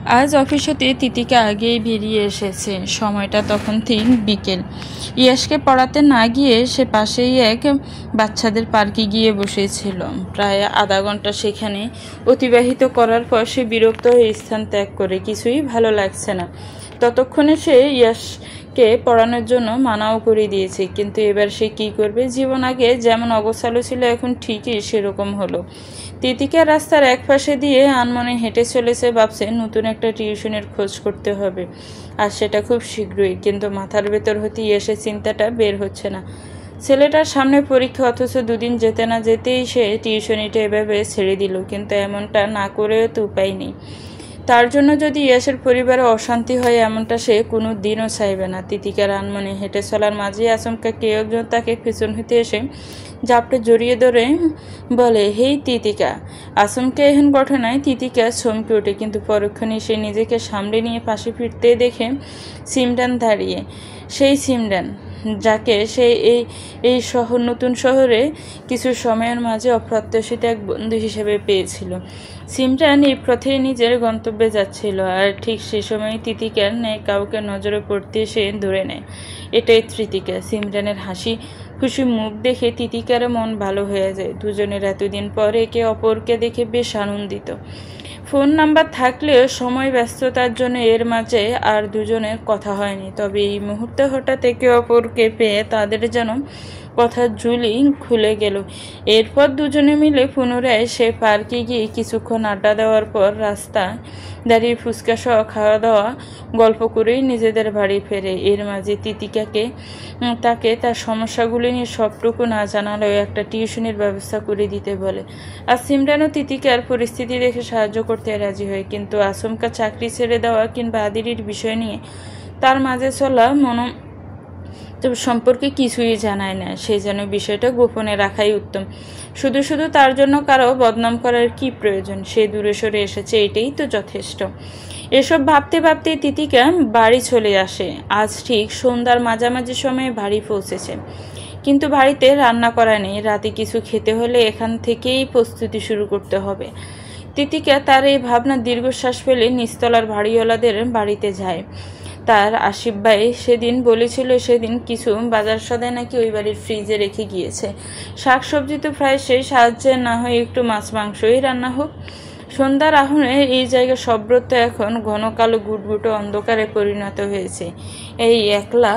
আজ অফিস হতে তিতিকা আগেই বেরিয়ে এসেছে। সময়টা তখন ঠিক বিকেল। ইয়াসকে পড়াতে না গিয়ে সে পাশেই এক বাচ্চাদের পার্কে গিয়ে বসেছিল। প্রায় আধা ঘন্টা সেখানে অতিবাহিত করার পর সে বিরক্ত হয়ে স্থান ত্যাগ করে। কিছুই ভালো লাগছে না। ততক্ষণে সে ইয়াসকে পড়ানোর জন্য মানাও করে দিয়েছে, কিন্তু এবার সে কি করবে? জীবন আগে যেমন অগোছালো ছিল এখন ঠিকই সেরকম হলো। তিতিকা রাস্তার এক পাশে দিয়ে আনমনে হেঁটে চলেছে, ভাবছে নতুন একটা টিউশনের খোঁজ করতে হবে, আর সেটা খুব শীঘ্রই। কিন্তু মাথার ভেতর হতে এসে চিন্তাটা বের হচ্ছে না। ছেলেটার সামনে পরীক্ষা, অথচ দুদিন যেতে না যেতেই সে টিউশনিটা এভাবে ছেড়ে দিল। কিন্তু এমনটা না করেও তো উপায় নেই। তার জন্য যদি ইয়াসের পরিবারে অশান্তি হয় এমনটা সে কোনো দিনও চাইবে না। তিতিকার আনমনে হেঁটে চলার মাঝেই আচমকা কেউ একজন তাকে পেছন হতে এসে জাপটে জড়িয়ে ধরে বলে, হেই তিতিকা। আচমকা এহেন ঘটনায় তিতিকা চমকে ওঠে, কিন্তু পরক্ষণে সে নিজেকে সামলে নিয়ে পাশে ফিরতে দেখে সিমরান দাঁড়িয়ে। সেই সিমরান যাকে সে এই নতুন শহরে কিছু সময়ের মাঝে অপ্রত্যাশিত এক বন্ধু হিসেবে পেয়েছিল। সিমরান এই পথেই নিজের গন্তব্যে যাচ্ছিল, আর ঠিক সে সময় তিতিকার ন্যায় কাউকে নজরে পড়তে সে ধরে নেয়। এটাই তিতিকা। সিমরানের হাসি খুশি মুখ দেখে তিতিকার মন ভালো হয়ে যায়। দুজনের এতদিন পর একে অপরকে দেখে বেশ আনন্দিত। ফোন নাম্বার থাকলেও সময় ব্যস্ততার জন্য এর মাঝে আর দুজনের কথা হয়নি। তবে এই মুহূর্তে হঠাৎ একে অপরকে পেয়ে তাদের যেন কথার ঝুলি খুলে গেল। এরপর দুজনে মিলে পুনরায় সে পার্কে গিয়ে কিছুক্ষণ আড্ডা দেওয়ার পর রাস্তায় দাঁড়িয়ে ফুচকা সহ খাওয়া দাওয়া গল্প করেই নিজেদের বাড়ি ফেরে। এর মাঝে তিতিকাকে তাকে তার সমস্যাগুলি নিয়ে সবটুকু না জানালেও একটা টিউশনের ব্যবস্থা করে দিতে বলে। আর সিমরানও তিতিকার পরিস্থিতি দেখে সাহায্য করতে রাজি হয়, কিন্তু আচমকা চাকরি ছেড়ে দেওয়া কিংবা আদিরির বিষয় নিয়ে তার মাঝে চলা সম্পর্কে কিছুই জানায় না। সে যেন বিষয়টা গোপনে রাখাই উত্তম। শুধু শুধু তার জন্য কারো বদনাম করার কি প্রয়োজন? সে দূরে সরে এসেছে, এটাই তো যথেষ্ট। এসব ভাবতে ভাবতে তিতিকা বাড়ি চলে আসে। আজ ঠিক সন্ধ্যার মাঝামাঝি সময়ে বাড়ি পৌঁছেছে, কিন্তু বাড়িতে রান্না করা নেই। রাতে কিছু খেতে হলে এখান থেকেই প্রস্তুতি শুরু করতে হবে। তিতিকা তার এই ভাবনা দীর্ঘশ্বাস ফেলে নিচতলার বাড়িওয়ালাদের বাড়িতে যায়। তার আসিফ ভাই সেদিন বলেছিল সেদিন কিছু বাজার সদাই নাকি ওই বাড়ির ফ্রিজে রেখে গিয়েছে। শাকসবজি তো প্রায় সেই, সাহায্যে না হয় একটু মাছ মাংসই রান্না হোক। সন্ধ্যার আহনে এই জায়গা সব্রত এখন ঘন কালো গুটগুটো অন্ধকারে পরিণত হয়েছে। এই একলা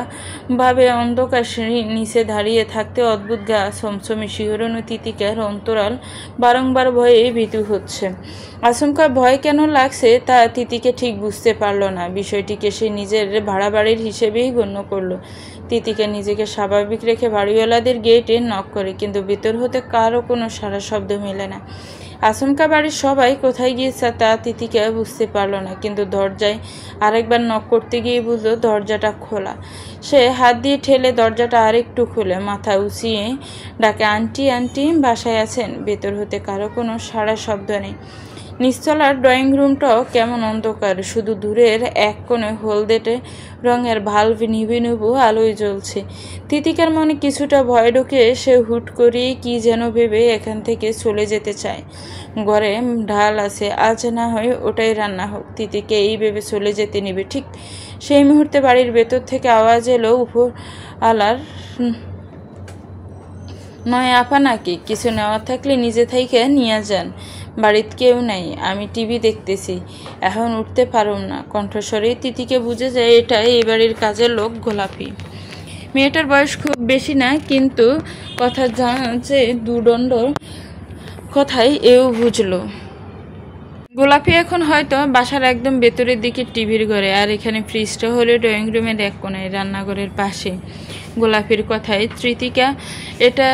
ভাবে অন্ধকার সিঁড়ির নিচে দাঁড়িয়ে থাকতে অদ্ভুত গা ছমছমে শিহরণ তিতিকার অন্তরাল বারংবার ভয়ে ভীতু হচ্ছে। আচমকা ভয় কেন লাগছে তা তিতিকে ঠিক বুঝতে পারল না। বিষয়টিকে সে নিজের ভাড়া বাড়ির হিসেবেই গণ্য করলো। তিতিকে নিজেকে স্বাভাবিক রেখে বাড়িওয়ালাদের গেটে নক করে, কিন্তু ভেতর হতে কারও কোনো সারা শব্দ মেলে না। আচমকা বাড়ির সবাই কোথায় গিয়েছে তা তিতিকা বুঝতে পারল না, কিন্তু দরজায় আরেকবার নক করতে গিয়ে বুঝলো দরজাটা খোলা। সে হাত দিয়ে ঠেলে দরজাটা আরেকটু খুলে মাথা উঁচিয়ে ডাকে, আন্টি আন্টি, বাসায় আছেন? ভেতর হতে কারো কোনো সারা শব্দ নেই। নিচতলার ড্রয়িং রুমটাও কেমন অন্ধকার, শুধু দূরের এক কোণে হলদেটে রঙের ভাল্ব নিভু নিভু আলোয় জ্বলছে। তিতিকার মনে কিছুটা ভয় ঢুকে সে হুট করেই কি যেন ভেবে এখান থেকে চলে যেতে চায়। ঘরে ঢাল আছে, আজ না হয় ওটাই রান্না হোক। তিতিকে এই ভেবে চলে যেতে নিবে, ঠিক সেই মুহূর্তে বাড়ির ভেতর থেকে আওয়াজ এলো, উপর আলার নয় আপা নাকি? কিছু নেওয়া থাকলে নিজে থেকে নিয়ে যান, বাড়িতে কেউ নাই, আমি টিভি দেখতেছি, এখন উঠতে পারুম না। কণ্ঠস্বরে তিতিকে বুঝে যায় এটা এই বাড়ির কাজের লোক গোলাপি। মেয়েটার বয়স খুব বেশি না, কিন্তু কথা জানছে দুদণ্ড কথাই এও বুঝলো। গোলাপি এখন হয়তো বাসার একদম ভেতরের দিকে টিভির ঘরে, আর এখানে ফ্রিজটা হলো ড্রয়িং রুমের এক কোণায় রান্নাঘরের পাশে। গোলাপির কথায় তিতিকা এটা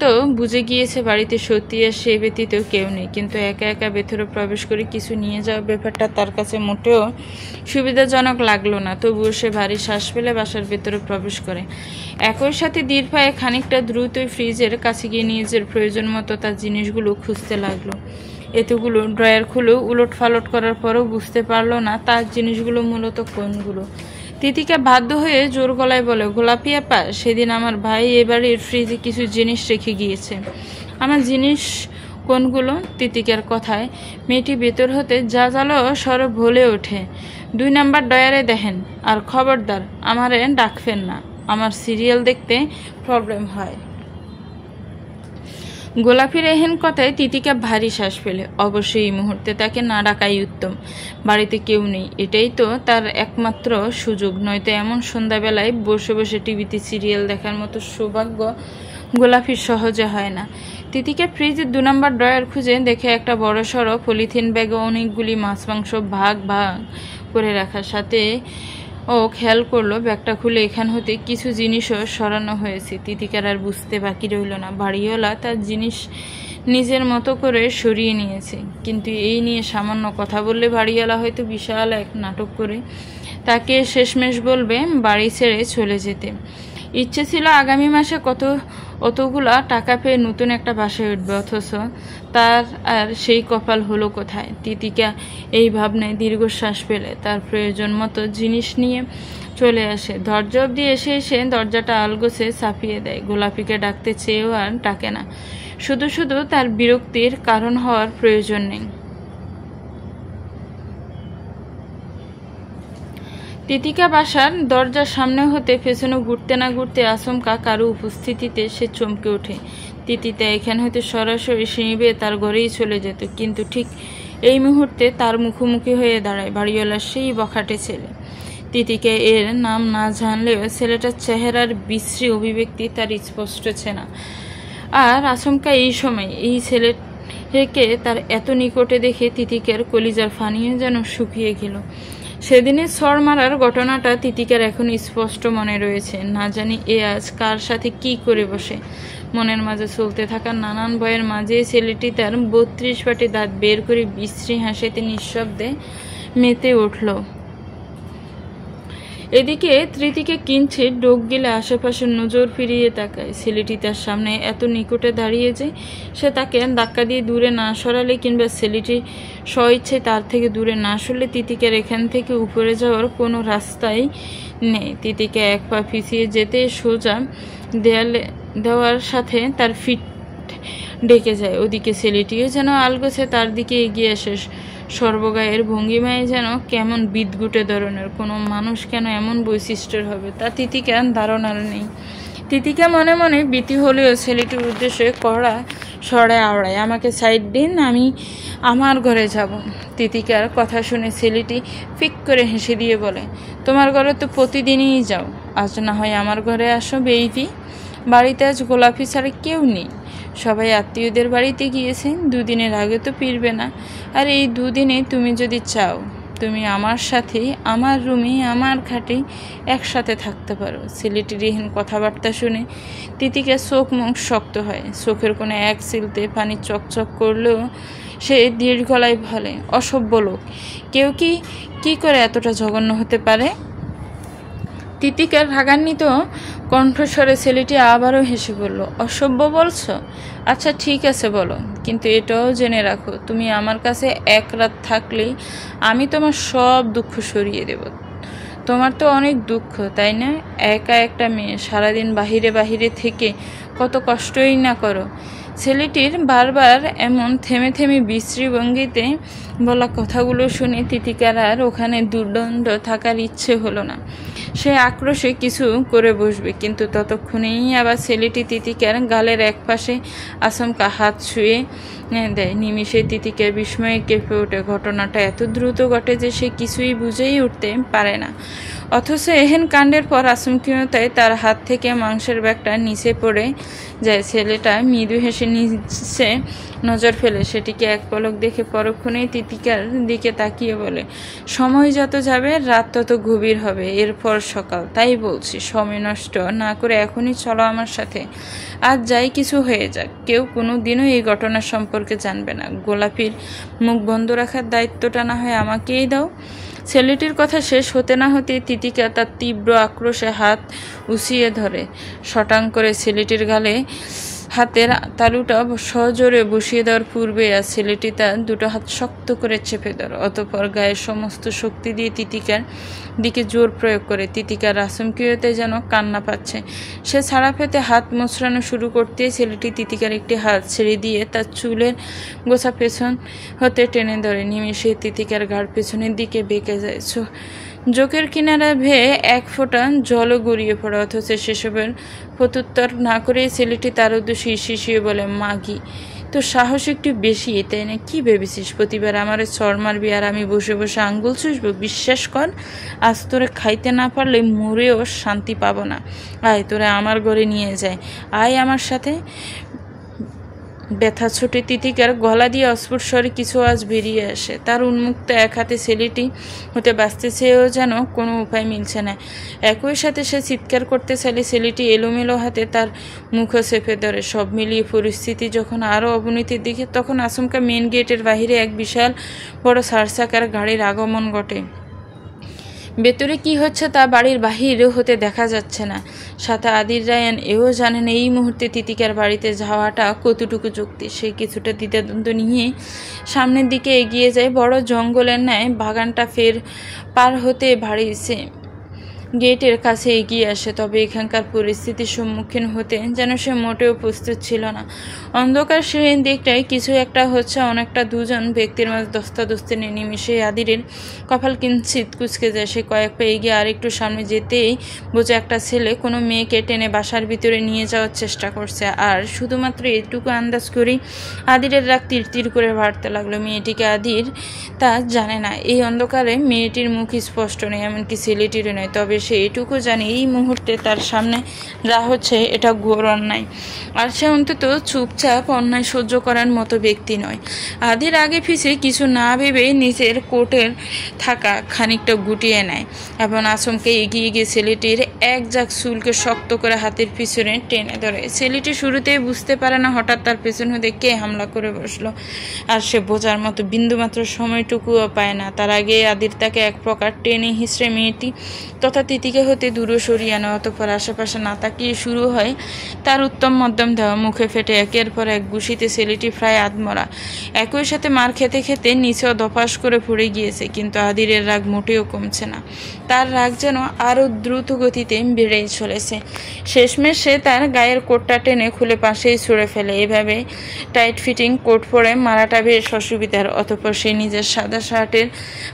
তো বুঝে গিয়েছে বাড়িতে সত্যি আর সে ব্যতীত কেউ নেই, কিন্তু একা একা ভেতরে প্রবেশ করে কিছু নিয়ে যাওয়ার ব্যাপারটা তার কাছে মোটেও সুবিধাজনক লাগলো না। তবুও সে ভারী শ্বাস ফেলে বাসার ভেতরে প্রবেশ করে। একই সাথে ধীর পায়ে খানিকটা দ্রুতই ফ্রিজের কাছে গিয়ে নিজের প্রয়োজন মতো তার জিনিসগুলো খুঁজতে লাগলো। এতগুলো ড্রয়ার খুলে উলট ফালট করার পরেও বুঝতে পারলো না তার জিনিসগুলো মূলত কোনগুলো। তিতিকা বাধ্য হয়ে জোর গলায় বলে, গোলাপি আপা, সেদিন আমার ভাই এবারের ফ্রিজে কিছু জিনিস রেখে গিয়েছে। আমার জিনিস কোনগুলো? তিতিকার কথায় মেয়েটি ভেতর হতে যা জালো সরব বলে ওঠে, 2 নাম্বার ডয়ারে দেখেন, আর খবরদার আমারে ডাকবেন না, আমার সিরিয়াল দেখতে প্রবলেম হয়। গোলাপির এহেন কথায় তিতিকা ভারী শ্বাস ফেলে। অবশ্যই এই মুহূর্তে তাকে না ডাকাই উত্তম। বাড়িতে কেউ নেই, এটাই তো তার একমাত্র সুযোগ, নয়তো এমন সন্ধ্যাবেলায় বসে বসে টিভিতে সিরিয়াল দেখার মতো সৌভাগ্য গোলাপির সহজে হয় না। তিতিকা ফ্রিজের 2 নাম্বার ড্রয়ার খুঁজে দেখে একটা বড়সড় পলিথিন ব্যাগে অনেকগুলি মাছ মাংস ভাগ ভাগ করে রাখার সাথে ও খেয়াল করলো ব্যাগটা খুলে এখান হতে কিছু জিনিসও সরানো হয়েছে। তিতিকার আর বুঝতে বাকি রইল না, বাড়িওয়ালা তার জিনিস নিজের মতো করে সরিয়ে নিয়েছে। কিন্তু এই নিয়ে সামান্য কথা বললে বাড়িওয়ালা হয়তো বিশাল এক নাটক করে তাকে শেষমেশ বলবে বাড়ি ছেড়ে চলে যেতে। ইচ্ছে ছিল আগামী মাসে অতগুলা টাকা পেয়ে নতুন একটা বাসায় উঠবে, অথচ তার আর সেই কপাল হলো কোথায়। তিতিকা এই ভাবনায় দীর্ঘশ্বাস পেলে তার প্রয়োজন মতো জিনিস নিয়ে চলে আসে। দরজা অবধি এসে দরজাটা আলগোছে চাপিয়ে দেয়। গোলাপিকে ডাকতে চেয়েও আর ডাকে না। শুধু শুধু তার বিরক্তির কারণ হওয়ার প্রয়োজন নেই। তিতিকা বাসার দরজার সামনে হতে পেছনে ঘুরতে না ঘুরতে আচমকা কারো উপস্থিতিতে সে চমকে ওঠে। তিতিকা এখান হতে সরাসরি সিঁড়ি তার ঘরেই চলে যেত, কিন্তু ঠিক এই মুহূর্তে তার মুখোমুখি হয়ে দাঁড়ায় বাড়িওয়ালার সেই বখাটে ছেলে। তিতিকা এর নাম না জানলেও ছেলেটার চেহারার বিশ্রী অভিব্যক্তি তার স্পষ্ট চেনা। আর আচমকা এই সময় এই ছেলেকে তার এত নিকটে দেখে তিতিকার কলিজার ফানিয়ে যেন শুকিয়ে গেল। সেদিনের ছড় মারার ঘটনাটা তিতিকার এখন স্পষ্ট মনে রয়েছে। না জানি এ আজ কার সাথে কি করে বসে। মনের মাঝে চলতে থাকা নানান ভয়ের মাঝে ছেলেটি তার 32 পাটি দাঁত বের করে বিশ্রী হাসিতে নিঃশব্দে মেতে উঠল। এদিকে তৃতীকে কিঞ্চিত ডোক গেলে আশেপাশে নজর ফিরিয়ে তাকায়। ছেলেটি তার সামনে এত নিকটে দাঁড়িয়ে যে সে তাকে ধাক্কা দিয়ে দূরে না সরালে কিংবা ছেলেটি স্বইচ্ছে তার থেকে দূরে না সরলে তিতিকার এখান থেকে উপরে যাওয়ার কোনো রাস্তাই নেই। তিতিকা এক পা পিছিয়ে যেতে সোজা দেওয়ার সাথে তার ফিট ডেকে যায়। ওদিকে ছেলেটিও যেন আলগোছে তার দিকে এগিয়ে আসে। সর্বগায়ের ভঙ্গিমায় যেন কেমন বিদঘুটে ধরনের। কোনো মানুষ কেন এমন বৈশিষ্ট্যের হবে তা তিতিকার ধারণার নেই। তিতিকা মনে মনে ভীতি হলেও ছেলেটির উদ্দেশ্যে কড়া সরে আওড়ায়, আমাকে সাইড দিন, আমি আমার ঘরে যাব। তিতিকার কথা শুনে ছেলেটি ফিক করে হেসে দিয়ে বলে, তোমার ঘরে তো প্রতিদিনই যাও, আজ না হয় আমার ঘরে আসো বেইবি। বাড়িতে আজ গোলাপি ছাড়া কেউ নেই, সবাই আত্মীয়দের বাড়িতে গিয়েছেন। 2 দিনের আগে তো ফিরবে না। আর এই 2 দিনে তুমি যদি চাও তুমি আমার সাথেই আমার রুমে আমার খাটে একসাথে থাকতে পারো। ছেলেটির এহেন কথাবার্তা শুনে তিতিকার চোখ মুখ শক্ত হয়। চোখের কোণে এক সিলতে পানি চকচক করলেও সে দৃঢ় গলায় বলে, অসভ্য লোক, কেউ কি করে এতটা জঘন্য হতে পারে? তিতিকার রাগান্বিত কণ্ঠস্বরে ছেলেটি আবারও হেসে বলল, অসভ্য বলছো? আচ্ছা ঠিক আছে বলো, কিন্তু এটাও জেনে রাখো তুমি আমার কাছে 1 রাত থাকলেই আমি তোমার সব দুঃখ সরিয়ে দেব। তোমার তো অনেক দুঃখ, তাই না? একা একটা মেয়ে, সারাদিন বাহিরে থেকে কত কষ্টই না করো। ছেলেটির বারবার এমন থেমে থেমে বিশ্রী ভঙ্গিতে বলা কথাগুলো শুনে তিতিকার আর ওখানে দুর্দণ্ড থাকার ইচ্ছে হলো না। সে আক্রোশে কিছু করে বসবে, কিন্তু ততক্ষণেই আবার ছেলেটি তিতিকার গালের এক পাশে আচমকা হাত ছুঁয়ে দেয়। নিমিষে তিতিকার বিস্ময়ে কেঁপে ওঠে। ঘটনাটা এত দ্রুত ঘটে যে সে কিছুই বুঝেই উঠতে পারে না। অথচ এহেন কাণ্ডের পর আচমকীয়তায় তার হাত থেকে মাংসের ব্যাগটা নিচে পড়ে যায়। ছেলেটা মৃদু হেসে নিচে নজর ফেলে সেটিকে এক পলক দেখে পরক্ষণেই তিতিকার দিকে তাকিয়ে বলে, সময় যত যাবে রাত তত গভীর হবে, এরপর সকাল। তাই বলছি সময় নষ্ট না করে এখনই চলো আমার সাথে। আজ যাই কিছু হয়ে যাক, কেউ কোনো দিনও এই ঘটনা সম্পর্কে জানবে না। গোলাপির মুখ বন্ধ রাখার দায়িত্বটা না হয় আমাকেই দাও। ছেলেটির কথা শেষ হতে না হতে তিতিকা তার তীব্র আক্রোশে হাত উঁচিয়ে ধরে শটাং করে ছেলেটির গালে হাতের তালুটা সজোরে বসিয়ে দেওয়ার পূর্বে ছেলেটি তার দুটো হাত শক্ত করে চেপে ধরে, অতঃপর গায়ের সমস্ত শক্তি দিয়ে তিতিকার দিকে জোর প্রয়োগ করে। তিতিকার আচমকিয়তে যেন কান্না পাচ্ছে। সে ছাড়া পেতে হাত মোচড়ানো শুরু করতে ছেলেটি তিতিকার একটি হাত ছেড়ে দিয়ে তার চুলের গোছা পেছন হতে টেনে ধরে। নিমেষে তিতিকার ঘাড় পেছনের দিকে বেঁকে যায়, চোখের কিনারা ভেয়ে এক ফোঁটা জলও গড়িয়ে পড়ে। অথচ সেসবের প্রত্যুত্তর না করে ছেলেটি তার উদ্দেশ্যে হিসিয়ে বলে, মাগি তোর সাহস একটু বেশি, তাই না? কি ভেবেছিস প্রতিবার আমার চর মারবি আর আমি বসে বসে আঙ্গুল চুষবো? বিশ্বাস কর, আজ তোরে খাইতে না পারলে মরেও শান্তি পাবো না। আয় তোরে আমার ঘরে নিয়ে যায়, আয় আমার সাথে। ব্যথা ছুটে তিতিকার গলা দিয়ে অস্ফুট স্বরে কিছু আজ বেরিয়ে আসে। তার উন্মুক্ত এক হাতে ছেলেটি হতে বাঁচতে চেয়েও যেন কোনো উপায় মিলছে না। একই সাথে সে চিৎকার করতে চাইলে ছেলেটি এলোমেলো হাতে তার মুখও চেপে ধরে। সব মিলিয়ে পরিস্থিতি যখন আরও অবনতির দিকে, তখন আচমকা মেন গেটের বাহিরে এক বিশাল বড় চারচাকার গাড়ির আগমন ঘটে। ভেতরে কি হচ্ছে তা বাড়ির বাহিরে হতে দেখা যাচ্ছে না। সাথে আদির রায়ান এও জানেন এই মুহূর্তে তিতিকার বাড়িতে যাওয়াটা কতটুকু যুক্তি। সে কিছুটা দ্বিধাদ্বন্দ্ব নিয়ে সামনের দিকে এগিয়ে যায়। বড় জঙ্গলের ন্যায় বাগানটা ফের পার হতে বাড়িছে গেটের কাছে এগিয়ে আসে। তবে এখানকার পরিস্থিতির সম্মুখীন হতে যেন সে মোটেও প্রস্তুত ছিল না। অন্ধকার সেই দিকটায় কিছু একটা হচ্ছে, অনেকটা দুজন ব্যক্তির মাঝে দস্তাদস্তি নিমিশে আদিরের কপাল কিঞ্চিত কুচকে যায়। সে কয়েক পা এগিয়ে আরেকটু সামনে যেতেই বোঝে একটা ছেলে কোনো মেয়েকে টেনে বাসার ভিতরে নিয়ে যাওয়ার চেষ্টা করছে। আর শুধুমাত্র এটুকু আন্দাজ করেই আদিরের রাগ তীর তীর করে বাড়তে লাগলো। মেয়েটিকে আদির তা জানে না। এই অন্ধকারে মেয়েটির মুখ স্পষ্ট নেই, এমনকি ছেলেটিরও নয়। তবে সে এটুকু জানে এই মুহূর্তে তার সামনে যা হচ্ছে এটা ঘোর অন্যায়, আর সে অন্তত চুপচাপ অন্যায় সহ্য করার মতো ব্যক্তি নয়। আদির আগে পিছিয়ে কিছু না ভেবে নিজের কোটের থাকা খানিকটা গুটিয়ে নেয় এবং আচমকে এগিয়ে গিয়ে ছেলেটির এক জাক চুলকে শক্ত করে হাতের পিছনে টেনে ধরে। ছেলেটি শুরুতেই বুঝতে পারে না হঠাৎ তার পেছন হতে কে হামলা করে বসলো, আর সে বোঝার মতো বিন্দুমাত্র সময়টুকুও পায় না। তার আগে আদির তাকে এক প্রকার টেনে হিঁচড়ে মেয়েটি তথা তিতিকা হতে দূরে সরিয়ে আনা। অতঃপর আশেপাশে না তাকিয়ে শুরু হয় তার উত্তম মধ্যম দেওয়া। মুখে ফেটে একের পর এক ঘুষিতে ছেলেটি প্রায় আধমরা। একই সাথে মার খেতে খেতে নিচেও ধপাস করে পড়ে গিয়েছে। কিন্তু আদিরের রাগ মোটেও কমছে না। তার রাগ যেন আরও দ্রুত গতিতে বেড়েই চলেছে। শেষমেশ সে তার গায়ের কোটটা টেনে খুলে পাশেই ছুঁড়ে ফেলে। এভাবে টাইট ফিটিং কোট পরে মারাটা বেশ অসুবিধার। অতঃপর সে নিজের সাদা শার্টের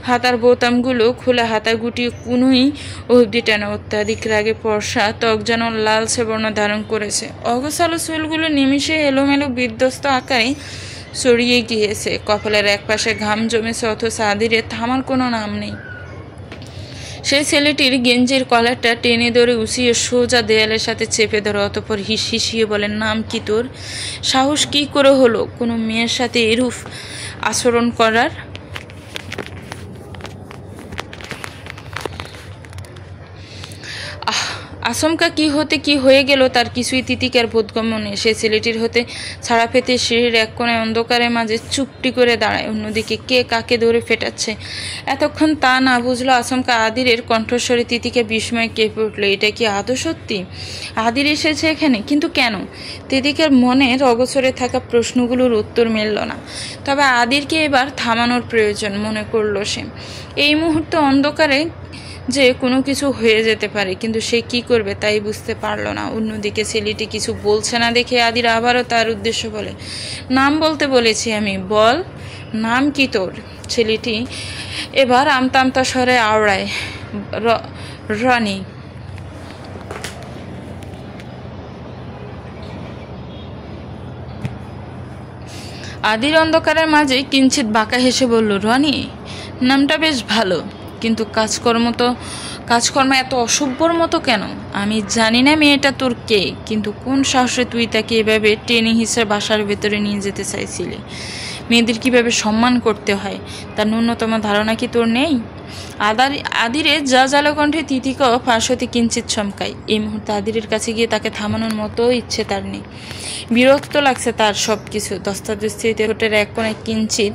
হাতার বোতামগুলো খুলে হাতা গুটিয়ে কুনুই অবধি টানা। অত্যাধিক রাগে ফর্সা ত্বক যেন লালচে বর্ণ ধারণ করেছে। অগোছালো চুলগুলো নিমিষে এলোমেলো বিধ্বস্ত আকারে ছড়িয়ে গিয়েছে। কপালের একপাশে ঘাম জমেছে, অথচ আদিরের থামার কোনো নাম নেই। সেই ছেলেটির গেঞ্জির কলারটা টেনে ধরে উঁচিয়ে সোজা দেয়ালের সাথে চেপে ধরে। অতঃপর হিসিয়ে বলেন, নাম কি তোর? সাহস কি করে হলো কোনো মেয়ের সাথে এরূপ আচরণ করার? আচমকা কি হয়ে গেল তার কিছুই তিতিকার বোধগম্য নেই। সে ছেলেটির হতে ছাড়া পেতে সিঁড়ির এক কোণায় অন্ধকারের মাঝে চুপটি করে দাঁড়ায়। অন্যদিকে কে কাকে ধরে ফেটাচ্ছে এতক্ষণ তা না বুঝলো। আচমকা আদিরের কণ্ঠস্বরে তিতিকা বিস্ময়ে কেঁপে উঠল। এটা কি আদৌ সত্যি? আদির এসেছে এখানে, কিন্তু কেন? তিতিকার মনের অগোচরে থাকা প্রশ্নগুলোর উত্তর মিলল না। তবে আদিরকে এবার থামানোর প্রয়োজন মনে করল সে। এই মুহূর্তে অন্ধকারে যে কোনো কিছু হয়ে যেতে পারে, কিন্তু সে কি করবে তাই বুঝতে পারল না। অন্যদিকে ছেলেটি কিছু বলছে না দেখে আদির আবারও তার উদ্দেশ্য বলে, নাম বলতে বলেছি আমি, বল নাম কি তোর? ছেলেটি এবার আমতা আমতা স্বরে আওড়ায়, রনি। আদির অন্ধকারের মাঝে কিঞ্চিত বাঁকা হেসে বলল, রনি নামটা বেশ ভালো, কিন্তু কাজকর্ম এত অসভ্যর মতো কেন? আমি জানি না মেয়েটা তোর কে, কিন্তু কোন সাহসে তুই তাকে এভাবে টেনে হিসেবে বাসার ভেতরে নিয়ে যেতে চাইছিলি? মেয়েদের কিভাবে সম্মান করতে হয় তার ন্যূনতম ধারণা কি তোর নেই? আদিরে যা জালকণ্ঠে তিতিকাও ফাঁস হতে কিঞ্চিত চমকায়। এই মুহূর্তে আদিরের কাছে গিয়ে তাকে থামানোর মতো ইচ্ছে তার নেই। বিরক্ত লাগছে তার সব কিছু। দস্তাদস্তিতে ঠোঁটের এক কোণে কিঞ্চিত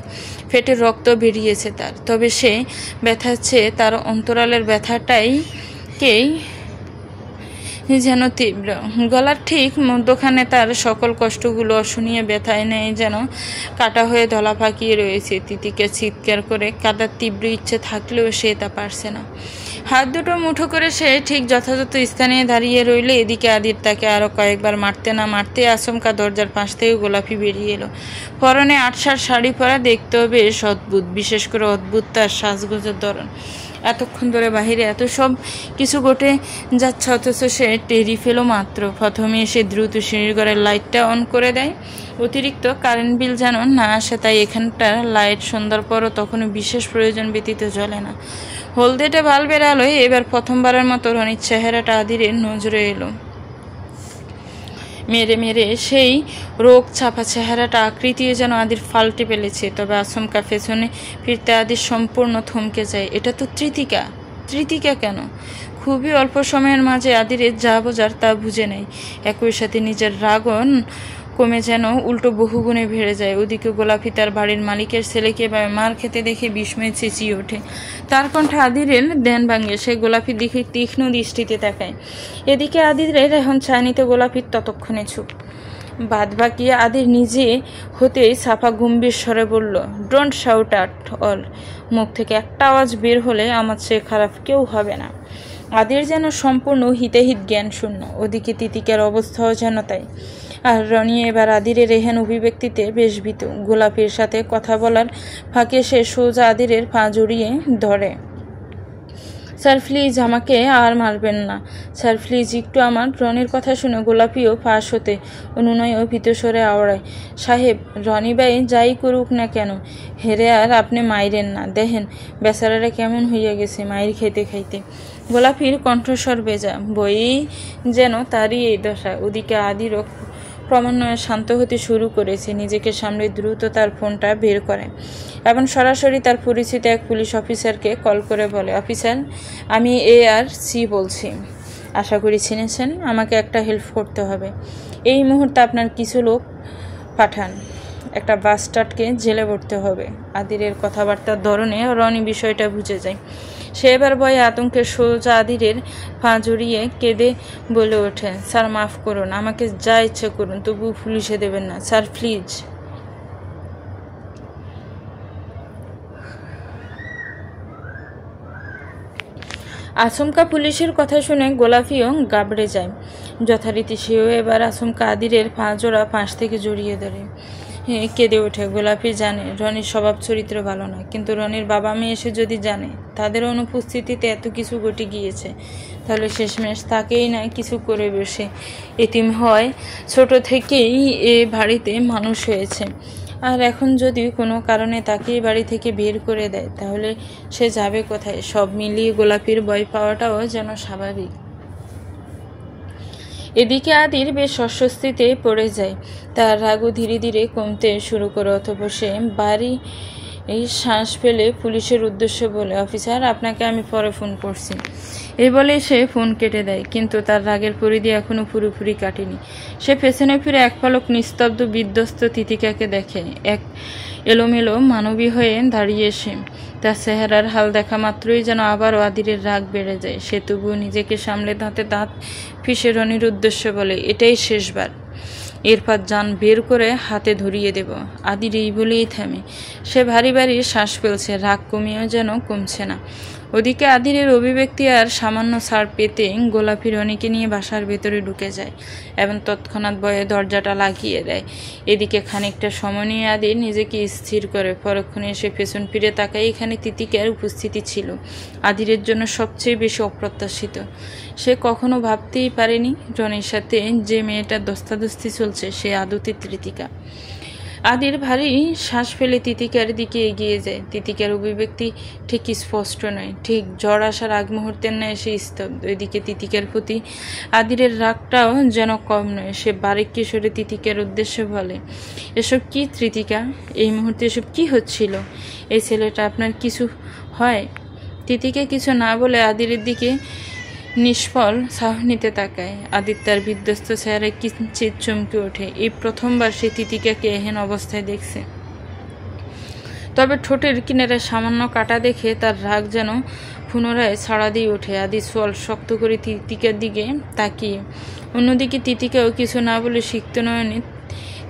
ফেটে রক্ত বেরিয়েছে তার। তবে সে ব্যথাচ্ছে তার অন্তরালের ব্যথাটাকেই যেন তীব্র। গলার ঠিক মধ্যখানে তার সকল কষ্টগুলো অশুনিয়ে ব্যথায় নেয় যেন কাটা হয়ে দলা পাকিয়ে রয়েছে। তিতিকে চিৎকার করে কাদার তীব্র ইচ্ছে থাকলেও সে তা পারছে না। হাত দুটো মুঠো করে সে ঠিক যথাযথ স্থানে দাঁড়িয়ে রইল। এদিকে আদির তাকে আরও কয়েকবার মারতে না মারতে আচমকা দরজার পাশ থেকে গোলাপি বেরিয়ে এলো। পরনে আটশার শাড়ি পরা, দেখতেও বেশ অদ্ভুত, বিশেষ করে অদ্ভুত তার সাজগোজের ধরন। এতক্ষণ ধরে বাহিরে এত সব কিছু ঘটে যাচ্ছে, অথচ সে টেরি ফেলো মাত্র। প্রথমে এসে দ্রুত সিঁড়ির ঘরের লাইটটা অন করে দেয়। অতিরিক্ত কারেন্ট বিল যেন না আসে, তাই এখানটার লাইট সন্ধ্যার পরও তখনও বিশেষ প্রয়োজন ব্যতীত জ্বলে না। হলদেটে বাল্বের আলোয় এবার প্রথমবারের মতো রনির চেহারাটা আদিরের নজরে এলো। মেরে মেরে সেই রোগ ছাপা চেহারাটা আকৃতিও যেন আদির পাল্টে ফেলেছে। তবে আচমকা পেছনে ফিরতে আদির সম্পূর্ণ থমকে যায়। এটা তো তৃতিকা। তৃতিকা কেন? খুবই অল্প সময়ের মাঝে আদিরের যা বোঝার তা বুঝে নেয়। একই সাথে নিজের রাগন কমে যেন উল্টো বহুগুণে বেড়ে যায়। ওদিকে গোলাপি তার বাড়ির মালিকের ছেলেকে মার খেতে দেখে বিস্ময়ে চেঁচিয়ে ওঠে। তার কণ্ঠে আদিরের ধ্যান ভাঙে। সে গোলাপির দিকে তীক্ষ্ণ দৃষ্টিতে তাকায়। এদিকে আদিরের এখন ছায়ানিতে গোলাপির ততক্ষণে চুপ। বাদ বাকি আদির নিজে হতেই সাফা গম্ভীর স্বরে বলল, ডোন্ট শাউট অ্যাট অল। মুখ থেকে একটা আওয়াজ বের হলে আমার চেয়ে খারাপ কেউ হবে না। আদির যেন সম্পূর্ণ হিতাহিত জ্ঞান শূন্য। ওদিকে তিতিকার অবস্থাও যেন তাই। আর রনি এবার আদিরের এহেন অভিব্যক্তিতে বেশ ভীত। গোলাপির সাথে কথা বলার ফাঁকে সে সোজা আদিরের পা জড়িয়ে ধরে। স্যার প্লিজ আমাকে আর মারবেন না স্যার, প্লিজ একটু আমার। রনির কথা শুনে গোলাপিও ফাঁস হতে অনুনয় ও ভীতস্বরে আওড়ায়, সাহেব, রনি ভাই যাই করুক না কেন, হেরে আর আপনি মাইরেন না। দেখেন বেচারারা কেমন হইয়া গেছে মাইর খাইতে খাইতে। গোলাপির কণ্ঠস্বর বেজা, বই যেন তারই এই দশা। ওদিকে আদিরও ক্রমান্বয়ে শান্ত হতে শুরু করেছে। নিজেকে সামলে দ্রুত তার ফোনটা বের করে এবং সরাসরি তার পরিচিত এক পুলিশ অফিসারকে কল করে বলে, অফিসার, আমি ARC বলছি, আশা করি চিনেছেন। আমাকে একটা হেল্প করতে হবে। এই মুহূর্তে আপনার কিছু লোক পাঠান, একটা বাস্টার্ডকে জেলে ভরতে হবে। আদিরের কথাবার্তার ধরনে রনি বিষয়টা বুঝে যায়। সে এবার ভয়ে আতঙ্কে সোজা আদিরের পা জড়িয়ে কেঁদে বলে ওঠে, স্যার মাফ করুন, আমাকে যা ইচ্ছে করুন, তবু পুলিশে দেবেন না স্যার, প্লিজ। আচমকা পুলিশের কথা শুনে গোলাপিও গাবড়ে যায়। যথারীতি সেও এবার আচমকা আদিরের পা জোড়া পাশ থেকে জড়িয়ে ধরে কেঁদে ওঠে। গোলাপি জানে রনির স্বভাব চরিত্র ভালো না, কিন্তু রনির বাবা মেয়ে এসে যদি জানে তাদের অনুপস্থিতিতে এত কিছু ঘটে গিয়েছে, তাহলে শেষমেশ তাকেই না কিছু করে বসে এতিম হয়। ছোট থেকেই এ বাড়িতে মানুষ হয়েছে, আর এখন যদি কোনো কারণে তাকেই বাড়ি থেকে বের করে দেয়, তাহলে সে যাবে কোথায়? সব মিলিয়ে গোলাপির ভয় পাওয়াটাও যেন স্বাভাবিক। এদিকে আদির বেশ অস্বস্তিতে পড়ে যায়। তার রাগও ধীরে ধীরে কমতে শুরু করে। অতঃপর সে বাড়ি শ্বাস ফেলে পুলিশের উদ্দেশ্যে বলে, অফিসার, আপনাকে আমি পরে ফোন করছি। এই বলে সে ফোন কেটে দেয়। কিন্তু তার রাগের পরিধি এখনো পুরোপুরি কাটেনি। সে পেছনে ফিরে এক পলক নিস্তব্ধ বিধ্বস্ত তিতিকাকে দেখে। এক এলোমেলো মানবী হয়ে দাঁড়িয়ে সে। তার চেহারার হাল দেখা মাত্রই যেন আবারও আদিরের রাগ বেড়ে যায়। সে তবুও নিজেকে সামলে দাঁতে দাঁত পিষে রনির উদ্দেশ্যে বলে, এটাই শেষবার, এরপর যান বের করে হাতে ধরিয়ে দেব। আদির এই বলেই থামে। সে ভারী ভারী শ্বাস ফেলছে, রাগ কমিয়েও যেন কমছে না। ওদিকে আদিরের অভিব্যক্তি আর সামান্য ছাড় পেতে গোলাপি রনিকে নিয়ে বাসার ভেতরে ঢুকে যায় এবং তৎক্ষণাৎ ভয়ে দরজাটা লাগিয়ে দেয়। এদিকে খানিকটা সময় নিয়ে আদির নিজেকে স্থির করে। পরক্ষণে এসে পেছন ফিরে তাকায়। এখানে তিতিকার উপস্থিতি ছিল আদিরের জন্য সবচেয়ে বেশি অপ্রত্যাশিত। সে কখনো ভাবতেই পারেনি রনির সাথে যে মেয়েটার দস্তাদস্তি চলছে সে আদতে তৃতিকা। আদির ভারী শ্বাস ফেলে তিতিকার দিকে এগিয়ে যায়। তিতিকার অভিব্যক্তি ঠিক স্পষ্ট নয়, ঠিক ঝড় আসার আগ মুহূর্তের ন্যায় সে স্তব্ধ। ওইদিকে তিতিকার প্রতি আদিরের রাগটাও যেন কম নয়। সে বারেক কিশোরে তিতিকার উদ্দেশ্যে বলে, এসব কি তৃতিকা? এই মুহূর্তে এসব কি হচ্ছিল? এই ছেলেটা আপনার কিছু হয়? তিতিকা কিছু না বলে আদিরের দিকে নিষ্ফল চাহনিতে তাকায়। আদিত্যার বিধ্বস্ত চেহারায় কিঞ্চিত চমকে ওঠে। এই প্রথমবার সে তিতিকাকে এহেন অবস্থায় দেখছে। তবে ঠোঁটের কিনারে সামান্য কাটা দেখে তার রাগ যেন পুনরায় ছাড়া দিয়ে ওঠে। আদি সোয়াল শক্ত করে তিতিকার দিকে তাকিয়ে। অন্যদিকে তিতিকাও কিছু না বলে সিক্ত নয়নে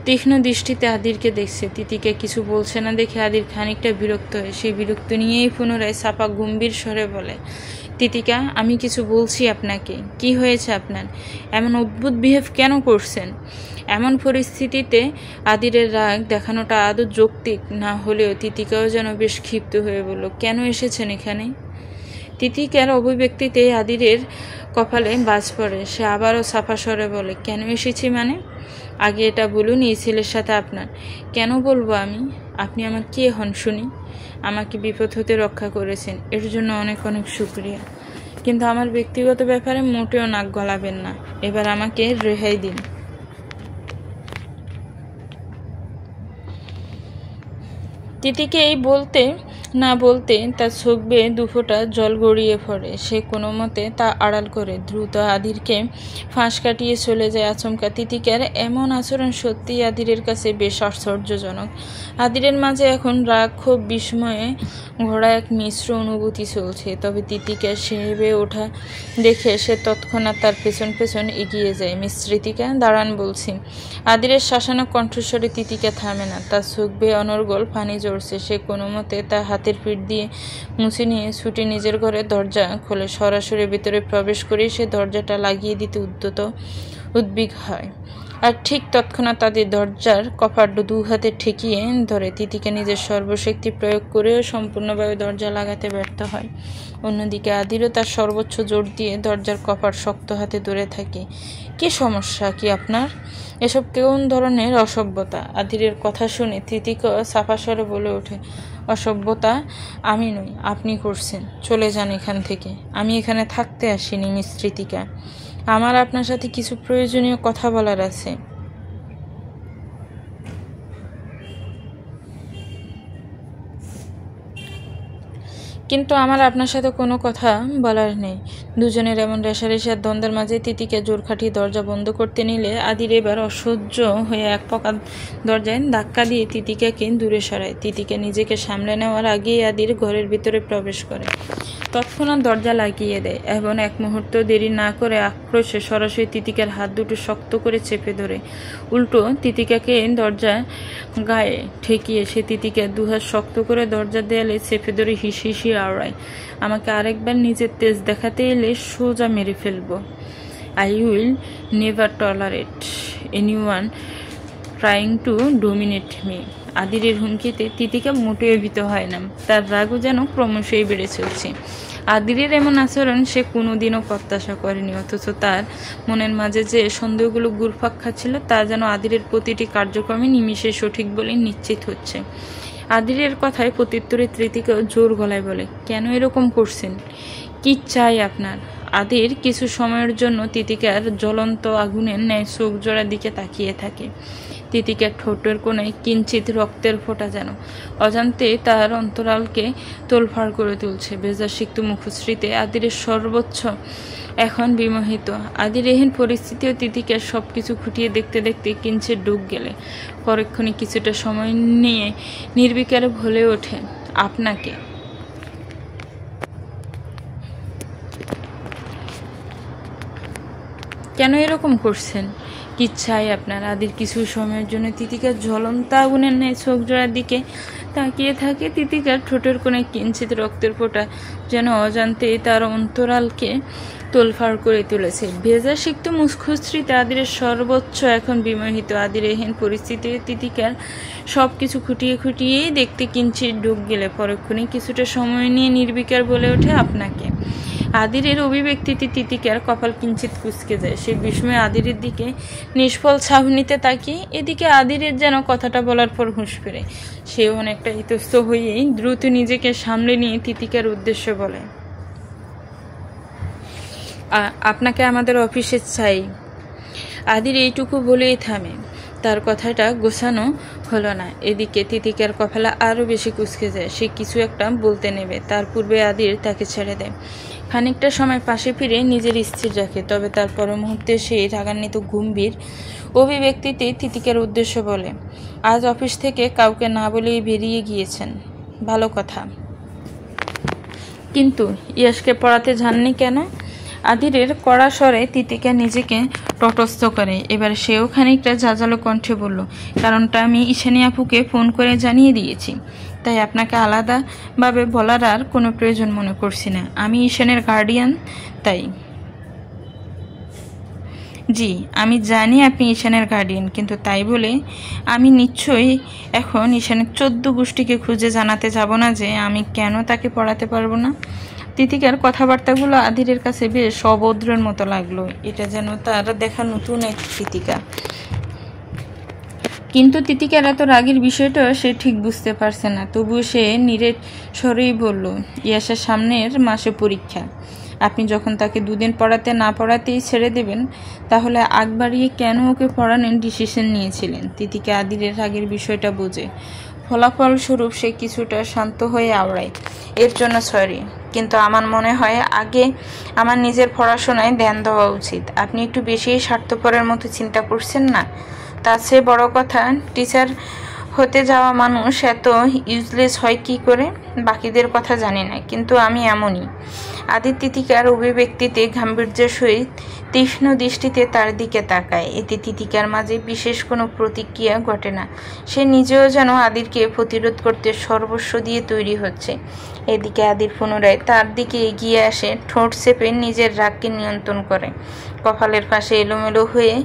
তীক্ষ্ণ দৃষ্টিতে আদিরকে দেখছে। তিতিকা কিছু বলছে না দেখে আদির খানিকটা বিরক্ত হয়। সেই বিরক্ত নিয়েই পুনরায় চাপা গম্ভীর স্বরে বলে, তিতিকা, আমি কিছু বলছি আপনাকে। কি হয়েছে আপনার? এমন অদ্ভুত বিহেভ কেন করছেন? এমন পরিস্থিতিতে আদিরের রাগ দেখানোটা আদৌ যৌক্তিক না হলেও তিতিকাও যেন বেশ ক্ষিপ্ত হয়ে বলল, কেন এসেছেন এখানে? তিতিকার অভিব্যক্তিতে আদিরের কপালে বাজ পড়ে। সে আবারও সাফা স্বরে বলে, কেন এসেছি মানে? আগে এটা বলুন, এই ছেলের সাথে আপনার। কেন বলবো আমি? আপনি আমার কে হন শুনি? আমাকে বিপদ হতে রক্ষা করেছেন, এর জন্য অনেক অনেক শুক্রিয়া। কিন্তু আমার ব্যক্তিগত ব্যাপারে মোটেও নাক গলাবেন না। এবার আমাকে রেহাই দিন। তিতিকে এই বলতে না বলতে তার চোখ বেয়ে দুফোঁটা জল গড়িয়ে পড়ে। সে কোনো মতে তা আড়াল করে দ্রুত আদিরকে ফাঁস কাটিয়ে চলে যায়। আচমকা তিতিকার এমন আচরণ সত্যিই আদিরের কাছে বেশ আশ্চর্যজনক। আদিরের মাঝে এখন রাগ, ক্ষোভ, বিস্ময়ে ঘোড়া এক মিশ্র অনুভূতি চলছে। তবে তিতিকা সেবে ওঠা দেখে সে তৎক্ষণাৎ তার পেছন পেছন এগিয়ে যায়। মিস ঋতিকা, দাঁড়ান বলছি। আদিরের শাসানো কণ্ঠস্বরে তিতিকা থামে না। তার চোখ বেয়ে অনর্গল পানি ঝরছে। সে কোনো মতে তার হাতের পিঠ দিয়ে মুছে নিয়ে ছুটে নিজের ঘরে দরজা খোলে। সরাসরি ভিতরে প্রবেশ করে সে দরজাটা লাগিয়ে দিতে উদ্বিগ হয়। আর ঠিক তৎক্ষণাৎ তাদের দরজার কপাট দু হাতে ঠেকিয়ে ধরে। তিতিকা নিজের সর্বশক্তি প্রয়োগ করেও সম্পূর্ণভাবে দরজা লাগাতে ব্যর্থ হয়। অন্যদিকে আদিরও তার সর্বোচ্চ জোর দিয়ে দরজার কপাট শক্ত হাতে ধরে থাকে। কি সমস্যা কি আপনার? এসব কোন ধরনের অসভ্যতা? আদিরের কথা শুনে তিতিকা সাফা স্বরে বলে ওঠে, অসভ্যতা আমি নই, আপনি করছেন। চলে যান এখান থেকে। আমি এখানে থাকতে আসিনি মিস ঋতিকা। আমার আপনার সাথে কিছু প্রয়োজনীয় কথা বলার আছে। কিন্তু আমার আপনার সাথে কোনো কথা বলার নেই। দুজনের এমন রেশারেশি আর দ্বন্দ্বের মাঝে তিতিকে জোর খাটিয়ে দরজা বন্ধ করতে নিলে আদির এবার অসহ্য হয়ে এক পকা দরজায় ধাক্কা দিয়ে তিতিকাকে দূরে সরায়। তিতিকা নিজেকে সামলে নেওয়ার আগেই আদির ঘরের ভিতরে প্রবেশ করে। তৎক্ষণাৎ দরজা লাগিয়ে দেয় এবং এক মুহূর্ত দেরি না করে আক্রোশে সরাসরি তিতিকার হাত দুটো শক্ত করে চেপে ধরে। উল্টো তিতিকাকে দরজা গায়ে ঠেকিয়ে সে তিতিকার দুহাত শক্ত করে দরজার দেয়ালে চেপে ধরে হিসি আওড়ায়, আমাকে আরেকবার নিজের তেজ দেখাতে এলে সোজা মেরে ফেলবো। I will never tolerate anyone trying to dominate me. আদিরের হুমকিতে তিতিকা মোটেও ভীত হয় না। তার রাগও যেন ক্রমশই বেড়ে চলছে। আদিরের এমন আচরণ সে কোনোদিনও প্রত্যাশা করেনি। অথচ তার মনের মাঝে যে সন্দেহগুলো ঘুরপাক খাচ্ছিল তা যেন আদিরের প্রতিটি কার্যক্রমে নিমিষে সঠিক বলে নিশ্চিত হচ্ছে। আদিরের কথায় প্রত্যুত্তরে তিতিকা জোর গলায় বলে, কেন এরকম করছেন? কি চাই আপনার? আদির কিছু সময়ের জন্য তিতিকার জ্বলন্ত আগুনের ন্যায় চোখ জোড়ার দিকে তাকিয়ে থাকে। তিতিকার ঠোঁটের কোণে কিঞ্চিত রক্তের ফোঁটা যেন অজান্তে তার অন্তরালকে তোলফাড় করে তুলছে। বেজার সিক্ত মুখশ্রীতে আদিরের সর্বোচ্চ এখন বিমোহিত। আদিরহীন পরিস্থিতিও তিতিকার সব কিছু খুঁটিয়ে দেখতে দেখতে কিঞ্চিত ডুব গেলে পরক্ষণে কিছুটা সময় নিয়ে নির্বিকারে বলে ওঠে, আপনাকে। কেন এরকম করছেন? কি চাই আপনার? আদির কিছু সময়ের জন্য তিতিকার জ্বলন্ত আগুনের ন্যায় চোখ জোড়ার দিকে তাকিয়ে থাকে। তিতিকার ঠোঁটের কোণে কিঞ্চিত রক্তের ফোঁটা যেন অজান্তে তার অন্তরালকে তোলফাড় করে তুলেছে। ভেজা সিক্ত মুখশ্রীতে আদিরের সর্বোচ্চ এখন বিমোহিত। আদিরহীন পরিস্থিতিতে তিতিকার সব কিছু খুঁটিয়েই দেখতে কিঞ্চিত ডুব গেলে পরক্ষণে কিছুটা সময় নিয়ে নির্বিকার বলে ওঠে, আপনাকে। আদিরের অভিব্যক্তিতে তিতিকার কপাল কিঞ্চিত কুঁচকে যায়। সে বিস্ময়ে আদিরের দিকে নিষ্ফল ছাউনিতে তাকিয়ে। এদিকে আদিরের যেন কথাটা বলার পর হুঁশ ফেরে। সে অনেকটা ইতস্ত হয়েই দ্রুত নিজেকে সামলে নিয়ে তিতিকার উদ্দেশ্যে বলে, আপনাকে আমাদের অফিসে চাই। আদির এইটুকু বলেই থামে। তার কথাটা গোছানো হলো না। এদিকে তিতিকার কপালে আরও বেশি কুঁচকে যায়। সে কিছু একটা বলতে নেবে, তার পূর্বে আদির তাকে ছেড়ে দেয়। খানিকটা সময় পাশে ফিরে নিজের স্থির রাখে। তবে তার পর মুহূর্তে সেই রাগান্বিত গম্ভীর অভিব্যক্তিতে তিতিকার উদ্দেশ্য বলে, আজ অফিস থেকে কাউকে না বলেই বেরিয়ে গিয়েছেন। ভালো কথা, কিন্তু ইয়াসকে পড়াতে যাননি কেন? আদিরের কড়া স্বরে তিতিকা নিজেকে তটস্থ করে। এবার সেও খানিকটা জাজালো কণ্ঠে বলল, কারণটা আমি ঈশানী আপুকে ফোন করে জানিয়ে দিয়েছি, তাই আপনাকে আলাদাভাবে বলার আর কোনো প্রয়োজন মনে করছি না। আমি ঈশানের গার্ডিয়ান, তাই। জি, আমি জানি আপনি ঈশানের গার্ডিয়ান, কিন্তু তাই বলে আমি নিশ্চয়ই এখন ঈশানের 14 গোষ্ঠীকে খুঁজে জানাতে যাব না যে আমি কেন তাকে পড়াতে পারবো না। তিতিকার কথাবার্তাগুলো আদিরের কাছে বেশ অভদ্রের মতো লাগলো। এটা যেন তার দেখা নতুন এক তিতিকা। কিন্তু তিতিকার এত রাগের বিষয়টা সে ঠিক বুঝতে পারছে না। তবুও সে নিরেট স্বরেই বলল, ইয়াসের সামনের মাসে পরীক্ষা, আপনি যখন তাকে 2 দিন পড়াতে না পড়াতেই ছেড়ে দেবেন, তাহলে আগ বাড়িয়ে কেন ওকে পড়ানোর ডিসিশন নিয়েছিলেন? তিতিকা আদিরের রাগের বিষয়টা বোঝে। ফলাফলস্বরূপ সে কিছুটা শান্ত হয়ে আওড়ায়, এর জন্য সরি, কিন্তু আমার মনে হয় আগে আমার নিজের পড়াশোনায় ধ্যান দেওয়া উচিত। আপনি একটু বেশি স্বার্থপরের মতো চিন্তা করছেন না? তার চেয়ে বড় কথা, টিচার হতে যাওয়া মানুষ এত ইউজলেস হয় কি করে? বাকিদের কথা জানি না, কিন্তু আমি এমনই। আদির তিতিকার অভিব্যক্তিতে গাম্ভীর্যের সহিত তীক্ষ্ণ দৃষ্টিতে তার দিকে তাকায়। এতে তিতিকার মাঝে বিশেষ কোনো প্রতিক্রিয়া ঘটে না। সে নিজেও যেন আদিরকে প্রতিরোধ করতে সর্বস্ব দিয়ে তৈরি হচ্ছে। এদিকে আদির পুনরায় তার দিকে এগিয়ে আসে, ঠোঁট চেপে নিজের রাগকে নিয়ন্ত্রণ করে। কপালের পাশে এলোমেলো হয়ে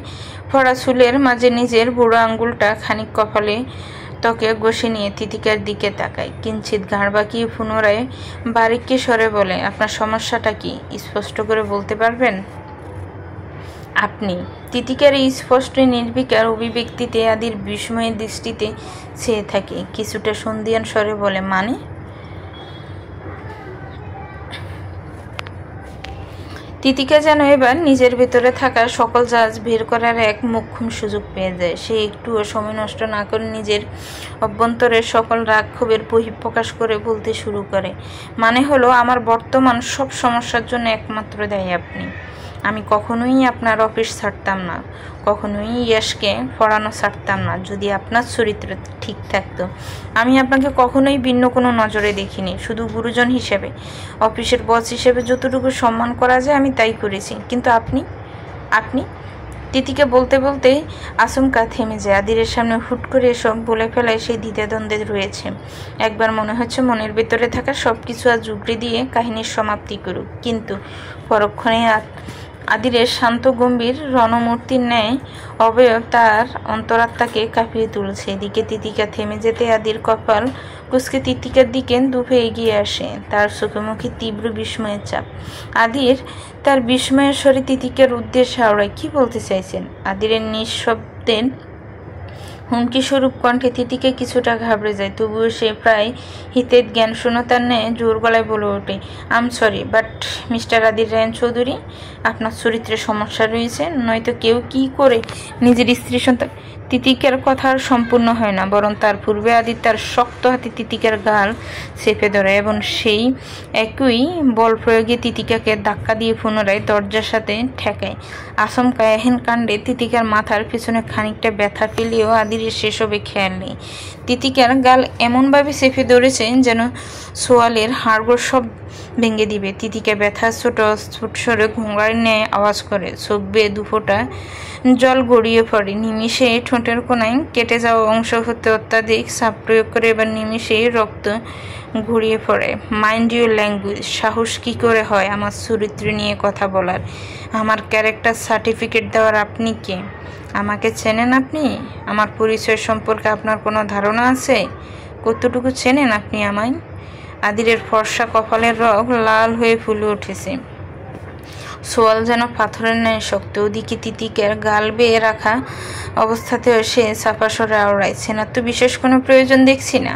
পড়া চুলের মাঝে নিজের বুড়ো আঙ্গুলটা খানিক কপালে ত্বকে ঘষে নিয়ে তিতিকার দিকে তাকায়। কিঞ্চিত ঘাড় বাঁকিয়ে পুনরায় বারিককে স্বরে বলে, আপনার সমস্যাটা কি স্পষ্ট করে বলতে পারবেন? আপনি? তিতিকার এই স্পষ্ট নির্বিকার অভিব্যক্তিতে আদির বিস্ময়ের দৃষ্টিতে চেয়ে থাকে। কিছুটা সন্ধিয়ান স্বরে বলে, মানে? তিতিকা যেন এবার নিজের ভেতরে থাকা সকল জাজ বের করার এক মোক্ষম সুযোগ পেয়ে যায়। সে একটুও সময় নষ্ট না করে নিজের অভ্যন্তরের সকল রাগ ক্ষোভের বহিঃপ্রকাশ করে বলতে শুরু করে, মানে হলো, আমার বর্তমান সব সমস্যার জন্য একমাত্র দায়ী আপনি। আমি কখনোই আপনার অফিস ছাড়তাম না, কখনোই ইয়াসকে পড়ানো ছাড়তাম না যদি আপনার চরিত্র ঠিক থাকতো। আমি আপনাকে কখনোই ভিন্ন কোনো নজরে দেখিনি, শুধু গুরুজন হিসেবে, অফিসের বস হিসেবে যতটুকু সম্মান করা যায় আমি তাই করেছি। কিন্তু আপনি তিতিকে বলতে বলতে আচমকা থেমে যায়। আদিরের সামনে হুট করে এসব বলে ফেলায় সে দ্বিধাদ্বন্দ্বে রয়েছে। একবার মনে হচ্ছে মনের ভেতরে থাকা সব কিছু আজ উগড়ে দিয়ে কাহিনীর সমাপ্তি করুক, কিন্তু পরক্ষণে আদিরের শান্ত গম্ভীর রণমূর্তির ন্যায় অবয়ব তার অন্তরাত্মাকে কাঁপিয়ে তুলছে। এদিকে তিতিকা থেমে যেতে আদির কপাল কুঁচকে তিতিকার দিকে দুপে এগিয়ে আসে, তার চোখে মুখে তীব্র বিস্ময়ের চাপ। আদির তার বিস্ময়ের স্বরে তিতিকার উদ্দেশ্যে আওড়ায়, কি বলতে চাইছেন? আদিরের নিঃশব্দের হুমকি স্বরূপ কণ্ঠে তিতিকে কিছুটা ঘাবড়ে যায়। তবুও সে প্রায় হিতের জ্ঞান শূন্যতার ন্যায় জোর গলায় বলে ওঠে, আম সরি, বাট মিস্টার আদির রায়ন চৌধুরী, আপনার চরিত্রে সমস্যা রয়েছে, নয়তো কেউ কি করে নিজের স্ত্রী সন্তান। তিতিকার কথা আর সম্পূর্ণ হয় না, বরং তার পূর্বে আদির তার শক্ত হাতে তিতিকার গাল চেপে ধরে এবং সেই একই বল প্রয়োগে তিতিকাকে ধাক্কা দিয়ে পুনরায় দরজার সাথে ঠেকায়। আচমকা এহেন কাণ্ডে তিতিকার মাথার পিছনে খানিকটা ব্যথা পেলেও আদির সেসবে খেয়াল নেই। তিতিকার গাল এমনভাবে চেপে ধরেছে যেন সোয়ালের হাড়গোড় সব ভেঙে দিবে। তিতিকা ব্যথা ছোট স্ফুটস্বরে ঘোঙার ন্যায় আওয়াজ করে, চোখ বেয়ে দুফোঁটা জল গড়িয়ে পড়ে। নিমিষে ঠোঁটের কোনায় কেটে যাওয়া অংশ হতে অত্যাধিক চাপ প্রয়োগ করে এবার নিমিষেই রক্ত ঘুরিয়ে পড়ে। মাইন্ড ইউর ল্যাঙ্গুয়েজ, সাহস কি করে হয় আমার চরিত্র নিয়ে কথা বলার, আমার ক্যারেক্টার সার্টিফিকেট দেওয়ার? আপনি কে? আমাকে চেনেন আপনি? আমার পরিচয় সম্পর্কে আপনার কোনো ধারণা আছে? কতটুকু চেনেন আপনি আমায়? আদিরের ফর্সা কপালের রগ লাল হয়ে ফুলে উঠেছে, সোয়াল যেন পাথরের ন্যায় শক্ত। ওদিকে তিতিকার গাল বেয়ে রাখা অবস্থাতেও সে চাপা স্বরে আওড়ায়, সেনার তো বিশেষ কোনো প্রয়োজন দেখছি না,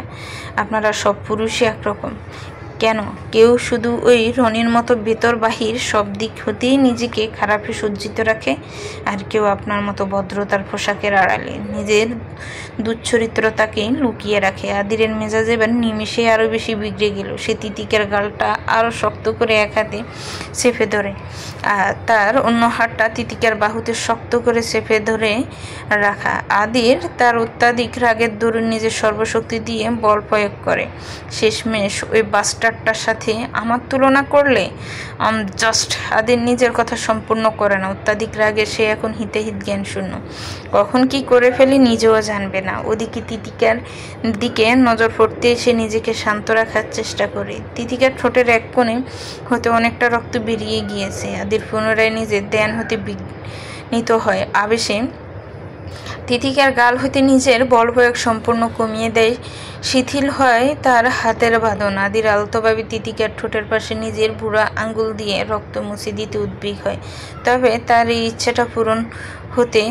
আপনারা সব পুরুষই একরকম। কেন কেউ শুধু ওই রনির মতো ভেতর বাহির সব দিক হতেই নিজেকে খারাপে সজ্জিত রাখে, আর কেউ আপনার মতো ভদ্রতার পোশাকের আড়ালে নিজের দুচ্চরিত্রতাকে লুকিয়ে রাখে। আদিরের মেজাজ এবার নিমেষে আরও বেশি বিগড়ে গেল। সে তিতিকের গালটা আরও শক্ত করে এক হাতে চেপে ধরে, আর তার অন্য হাতটা তিতিকের বাহুতে শক্ত করে চেপে ধরে রাখা। আদির তার অত্যাধিক রাগের দরুন নিজের সর্বশক্তি দিয়ে বল প্রয়োগ করে। শেষমেশ ওই বাস্টারটার সাথে আমার তুলনা করলে জাস্ট। আদির নিজের কথা সম্পূর্ণ করে না। অত্যাধিক রাগে সে এখন হিতাহিত জ্ঞান শূন্য। কখন কি করে ফেলে নিজেও জানবে না। ওদিকে তিতিকার দিকে নজর পড়তে সে নিজেকে শান্ত রাখার চেষ্টা করে। তিতিকার ঠোঁটের এক কোণে হতে অনেকটা রক্ত বেরিয়ে গিয়েছে। আদির পুনরায় নিজের ধ্যান হতে বিঘ্নিত হয়। আবেশে তিতিকার গাল হতে নিজের বল প্রয়োগ সম্পূর্ণ কমিয়ে দেয়। শিথিল হয় তার হাতের বাঁধন। আদির আলতোভাবে তিতিকার ঠোঁটের পাশে নিজের বুড়া আঙ্গুল দিয়ে রক্ত মুছে দিতে উদ্বিগ হয়, তবে তার এই ইচ্ছাটা পূরণ হতে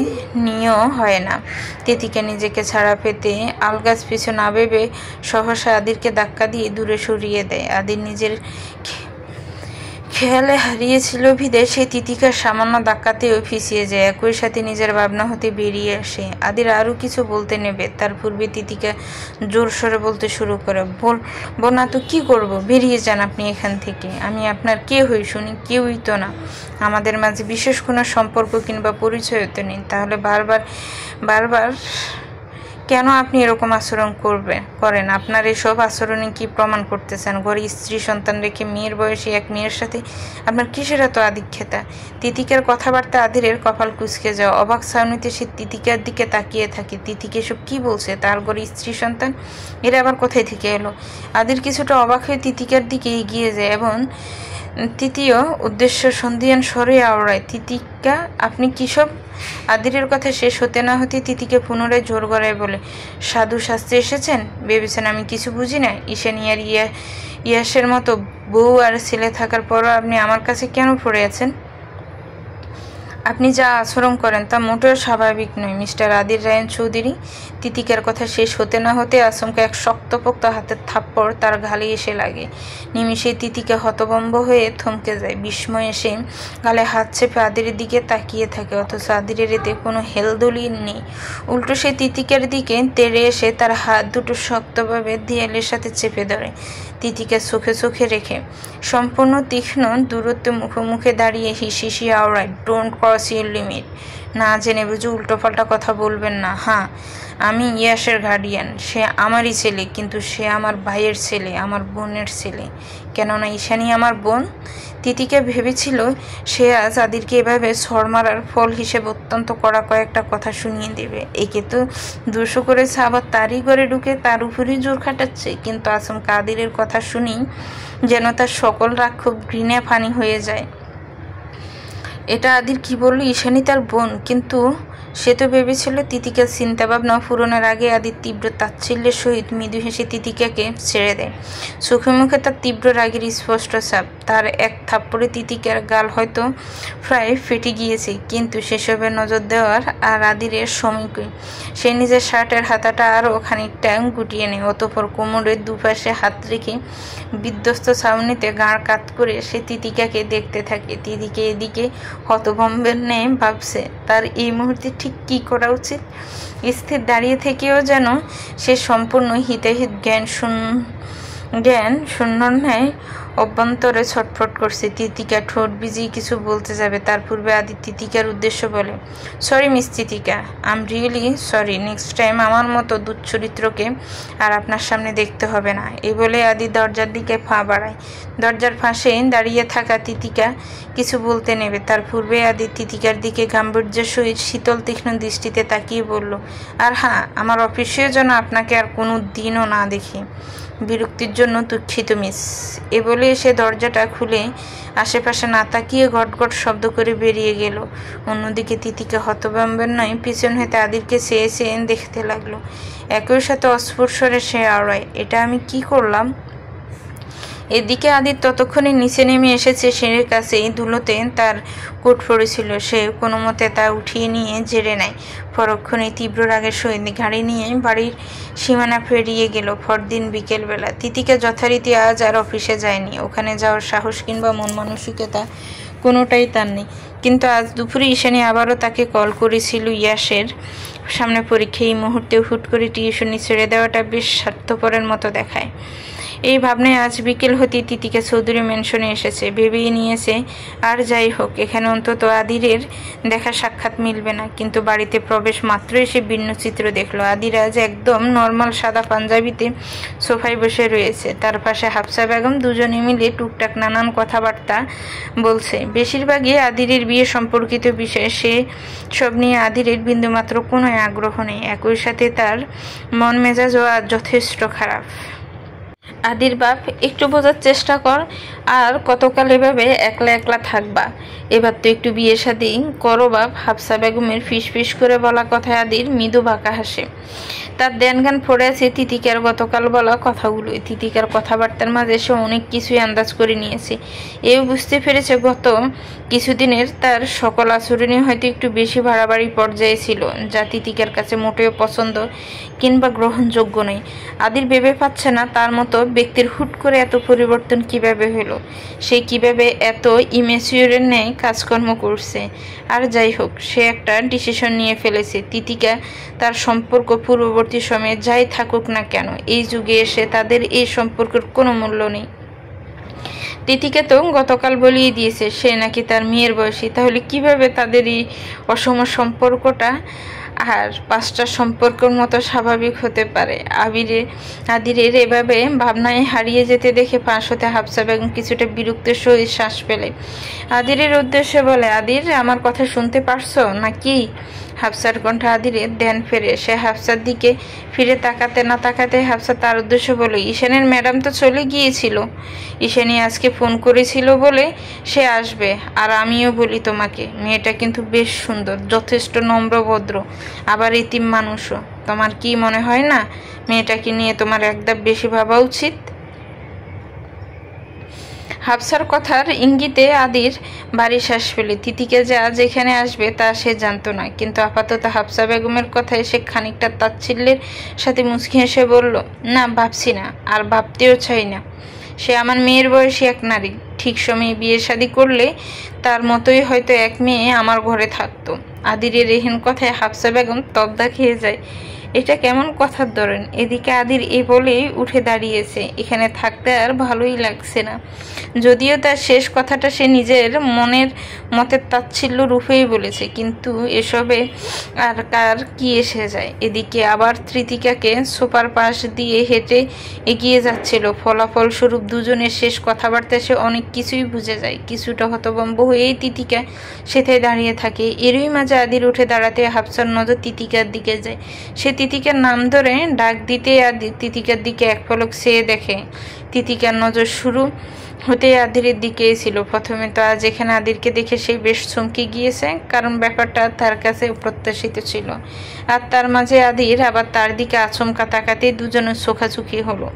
নিয়েও হয় না। তিতিকা নিজেকে ছাড়া পেতে আলগাছ পিছু না ভেবে সহসা আদিরকে ধাক্কা দিয়ে দূরে সরিয়ে দেয়। আদির নিজের খেয়ালে হারিয়েছিল ভিদে সে তিতিকার সামান্য ধাক্কাতেও ফিসিয়ে যায়। একই সাথে নিজের ভাবনা হতে বেরিয়ে আসে। আদির আরও কিছু বলতে নেবে, তার পূর্বে তিতিকা জোর সরে বলতে শুরু করে, বলবো না তো কি করব, বেরিয়ে যান আপনি এখান থেকে। আমি আপনার কে হই শুনি? কেউই তো না। আমাদের মাঝে বিশেষ কোনো সম্পর্ক কিংবা পরিচয় তো নেই। তাহলে বারবার কেন আপনি এরকম আচরণ করেন? আপনার এসব আচরণে কি প্রমাণ করতে চান? ঘরে স্ত্রী সন্তান রেখে মেয়ের বয়সী এক মেয়ের সাথে আপনার কিসের এত আধিক্যতা? তিতিকার কথাবার্তা আদিরের কপাল কুঁচকে যাওয়া। অবাক ছাউনিতে সে তিতিকার দিকে তাকিয়ে থাকে। তিতিকে এসব কি বলছে? তার ঘরে স্ত্রী সন্তান, এরা আবার কোথায় থেকে এলো? আদির কিছুটা অবাক হয়ে তিতিকার দিকে এগিয়ে যায় এবং তৃতীয় উদ্দেশ্য সন্ধিয়ান স্বরে আওড়ায়, তিতিকা আপনি কি সব? আদিরের কথা শেষ হতে না হতে তিতিকে পুনরায় জোর গলায় বলে, সাধু শাস্ত্রে এসেছেন? ভেবেছেন আমি কিছু বুঝি না? ঈশানী আর ইয়াসের মতো বউ আর ছেলে থাকার পরও আপনি আমার কাছে কেন পড়ে আছেন? আপনি যা আচরণ করেন তা মোটেও স্বাভাবিক নয় মিস্টার আদির রায়ন চৌধুরী। তিতিকার কথা শেষ হতে না হতে আচমকা এক শক্তপোক্ত হাতের থাপ্পড় তার ঘালে এসে লাগে। নিমিষে তিতিকা হতভম্ব হয়ে থমকে যায়। বিস্ময়ে এসে গালে হাত চেপে আদিরের দিকে তাকিয়ে থাকে, অথচ আদিরের এতে কোনো হেলদোলি নেই। উল্টো সে তিতিকার দিকে তেড়ে এসে তার হাত দুটো শক্তভাবে দেয়ালের সাথে চেপে ধরে। তিতিকা চোখে রেখে সম্পূর্ণ তীক্ষ্ণ দূরত্বে মুখোমুখি দাঁড়িয়ে হিসিসি আওড়ায়, ডোন্ট ক্রস ইউর লিমিট। না জেনে বুঝে উল্টোপাল্টা কথা বলবেন না। হ্যাঁ, আমি ইয়াসের গার্ডিয়ান। সে আমারই ছেলে, কিন্তু সে আমার ভাইয়ের ছেলে, আমার বোনের ছেলে। কেননা ঈশানী আমার বোন। তিতিকা ভেবেছিল সে আজ আদিরকে এভাবে ছড় মারার ফল হিসেবে অত্যন্ত কড়া কয়েকটা কথা শুনিয়ে দেবে। একে তো দুশো করেছে, আবার তারই ঘরে ঢুকে তার উপরই জোর খাটাচ্ছে। কিন্তু আচমকা আদিরের কথা শুনি যেন তার সকল রাগ খুব ঘৃণা ফানি হয়ে যায়। এটা আদির কি বললো? ঈশানী তার বোন, কিন্তু সে তো ভেবেছিল তিতিকার চিন্তাভাবনা পূরণের আগে আদির তীব্র তাচ্ছিল্যের সহিত মৃদু হেসে তিতিকাকে ছেড়ে দেয়। চোখে মুখে তার তীব্র রাগের স্পষ্ট ছাপ। তার এক থাপ্পড়ে তিতিকার গাল হয়তো প্রায় ফেটে গিয়েছে, কিন্তু সেসবে নজর দেওয়ার আর আদিরের সময় কই। সে নিজের শার্টের হাতাটা আরও খানিকটা গুটিয়ে নেয়। অতঃপর কোমরের দুপাশে হাত রেখে বিধ্বস্ত ছাউনিতে গাঁড় কাত করে সে তিতিকাকে দেখতে থাকে। তিতিকে এদিকে হতভম্বের ন্যায় ভাবছে তার এই মুহূর্তে ঠিক কী করা উচিত। স্থির দাঁড়িয়ে থেকেও যেন সে সম্পূর্ণ হিতাহিত জ্ঞান শূন্যর ন্যায় অভ্যন্তরে ছটফট করছে। তিতিকা ঠোঁট ভিজিয়ে কিছু বলতে যাবে, তার পূর্বে আদি তিতিকার উদ্দেশ্য বলে, sorry miss Titika, I am really sorry. Next time আমার মতো দুচ্চরিত্রকে আর আপনার সামনে দেখতে হবে না। এই বলে আদি দরজার দিকে পা বাড়ায়। দরজার পাশে দাঁড়িয়ে থাকা তিতিকা কিছু বলতে নেবে, তার পূর্বে আদি তিতিকার দিকে গাম্ভীর্যের সহিত শীতল তীক্ষ্ণ দৃষ্টিতে তাকিয়ে বলল, আর হ্যাঁ, আমার অফিসেও যেন আপনাকে আর কোনো দিনও না দেখি। বিরক্তির জন্য দুঃখিত মিস। এ বলে সে দরজাটা খুলে আশেপাশে না তাকিয়ে ঘটঘট শব্দ করে বেরিয়ে গেল। অন্যদিকে তিতিকা হতভম্বের নয় পিছন হইতে আদিরকে চেয়ে দেখতে লাগলো। একই সাথে অস্ফুট স্বরে সে আওড়ায়, এটা আমি কি করলাম? এদিকে আদির ততক্ষণে নিচে নেমে এসেছে। সিঁড়ির কাছেই ধুলোতে তার কোট পড়েছিল, সে কোনো মতে তা উঠিয়ে নিয়ে জেরে নেয়। পরক্ষণে তীব্র রাগের সহিত গাড়ি নিয়ে বাড়ির সীমানা পেরিয়ে গেল। পরদিন বিকেলবেলা তিতিকা যথারীতি আজ আর অফিসে যায়নি। ওখানে যাওয়ার সাহস কিংবা মন মানসিকতা কোনোটাই তার নেই। কিন্তু আজ দুপুরে ঈশানী আবারও তাকে কল করেছিল। ইয়াসের সামনে পরীক্ষা, এই মুহূর্তে হুট করে টিউশনি ছেড়ে দেওয়াটা বেশ স্বার্থপরের মতো দেখায়। এই ভাবনায় আজ বিকেল হতে তিতিকা চৌধুরী ম্যানশনে এসেছে। ভেবেই নিয়েছে আর যাই হোক, এখানে অন্তত আদিরের দেখা সাক্ষাৎ মিলবে না। কিন্তু বাড়িতে প্রবেশ মাত্রই সে ভিন্ন চিত্র দেখলো। আদির আজ একদম নর্মাল সাদা পাঞ্জাবিতে সোফায় বসে রয়েছে, তার পাশে হাফসা বেগম। দুজনে মিলে টুকটাক নানান কথাবার্তা বলছে, বেশিরভাগই আদিরের বিয়ে সম্পর্কিত বিষয়ে। সে সব নিয়ে আদিরের বিন্দুমাত্র কোনো আগ্রহ নেই। একই সাথে তার মন মেজাজও আজ যথেষ্ট খারাপ। আদির বাপ, একটু বোঝার চেষ্টা কর, আর কতকাল এভাবে একলা একলা থাকবা? এবার তো একটু বিয়ে শাদী করো বাপ। হাফসা বেগমের ফিস ফিস করে বলা কথায় আদির মৃদু বাঁকা হাসে। তার ধ্যান পড়ে আছে তিতিকার গতকাল বলা কথাগুলোই। তিতিকার কথাবার্তার মাঝে সে অনেক কিছুই আন্দাজ করে নিয়েছে। এও বুঝতে পেরেছে গত কিছুদিনের তার সকল আচরণই হয়তো একটু বেশি বাড়াবাড়ি পর্যায়ে ছিল, যা তিতিকার কাছে মোটেও পছন্দ কিংবা গ্রহণযোগ্য নয়। আদির ভেবে পাচ্ছে না তার মতো ব্যক্তির হুট করে এত পরিবর্তন কিভাবে হলো, সে কিভাবে এত ইমেচিউরের ন্যায় কাজকর্ম করছে। আর যাই হোক, সে একটা ডিসিশন নিয়ে ফেলেছে। তিতিকা তার সম্পর্ক পূর্ববর্তী সময়ে যাই থাকুক না কেন, এই যুগে এসে তাদের এই সম্পর্কের কোনো মূল্য নেই। তিতিকা তো গতকাল বলেই দিয়েছে সে নাকি তার মেয়ের বয়সী, তাহলে কিভাবে তাদের এই অসম সম্পর্কটা আর পাঁচটা সম্পর্কের মতো স্বাভাবিক হতে পারে? আদিরের এভাবে ভাবনায় হারিয়ে যেতে দেখে পাশ হতে হাফসা বেগম কিছুটা বিরক্তের সহিত শ্বাস পেলে। আদিরের উদ্দেশ্যে বলে, আদির, আমার কথা শুনতে পারছো নাকি? হাফসার কণ্ঠে আদিরের ধ্যান ফেরে। সে হাফসার দিকে ফিরে তাকাতে না তাকাতে হাফসা তার উদ্দেশ্যে বলে, ঈশানের ম্যাডাম তো চলে গিয়েছিল। ঈশানী আজকে ফোন করেছিল বলে সে আসবে। আর আমিও বলি তোমাকে, মেয়েটা কিন্তু বেশ সুন্দর, যথেষ্ট নম্র ভদ্র, আবার এতিম মানুষও। তোমার কি মনে হয় না মেয়েটাকে নিয়ে তোমার একদম বেশি ভাবা উচিত? হাফসার কথার ইঙ্গিতে আদির বাড়ি শ্বাস ফেলে। তিতিকে যে আজ এখানে আসবে তা সে জানতো না, কিন্তু আপাতত হাফসা বেগমের কথায় সে খানিকটা তাচ্ছিল্যের সাথে মুচকি হেসে বলল, না, ভাবছি না, আর ভাবতেও চাই না। সে আমার মেয়ের বয়সী এক নারী, ঠিক সময়ে বিয়ে শাদী করলে তার মতোই হয়তো এক মেয়ে আমার ঘরে থাকতো। আদিরের এহেন কথায় হাফসা বেগম তবদা খেয়ে যায়। এটা কেমন কথার ধরেন? এদিকে আদির এই বলেই উঠে দাঁড়িয়েছে। এখানে থাকতে আর ভালোই লাগছে না। যদিও তার শেষ কথাটা সে নিজের মনের মতের তাচ্ছিল্য রূপেই বলেছে, কিন্তু এসবে আর কার কি এসে যায়? এদিকে আবার তিতিকাকে সোফার পাশ দিয়ে হেঁটে এগিয়ে যাচ্ছিল। ফলাফলস্বরূপ দুজনের শেষ কথাবার্তায় সে অনেক কিছুই বুঝে যায়। কিছুটা হতভম্ব হয়েই তিতিকা সেথায় দাঁড়িয়ে থাকে। এরই মাঝে আদির উঠে দাঁড়াতে হাফসার নজর তিতিকার দিকে যায়। সে তিতিকার নাম ধরে ডাক দিতে আদির তিতিকার দিকে এক পলক চেয়ে দেখে। তিতিকার নজর শুরু হতে আদিরের দিকেই ছিল। প্রথমে তো আজ এখানে আদিরকে দেখে সে বেশ চমকে গিয়েছে, কারণ ব্যাপারটা তার কাছে অপ্রত্যাশিত ছিল। আর তার মাঝে আদির আবার তার দিকে আচমকা তাকাতেই দুজনের চোখাচোখি হলো।